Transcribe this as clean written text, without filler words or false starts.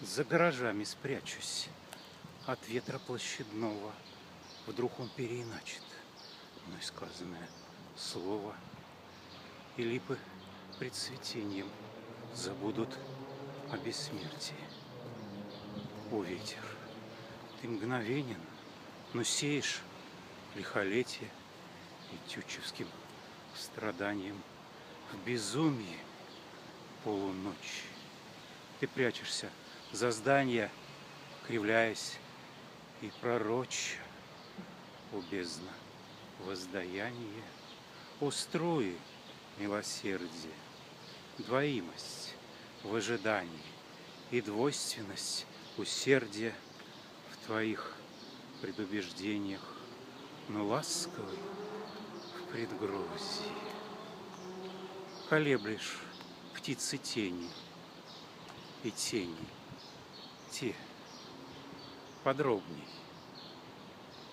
За гаражами спрячусь от ветра площадного. Вдруг он переиначит мной сказанное слово, и липы пред цветением забудут о бессмертии. О, ветер, ты мгновенен, но сеешь лихолетие и тютчевским страданием в безумии полуночи. Ты прячешься за здания, кривляясь и пророча. О, бездна, воздаяние, о, струи милосердия, двоимость в ожидании и двойственность усердия в твоих предубеждениях, но ласковый в предгрозии. Колеблешь птицы тени, и тени те подробней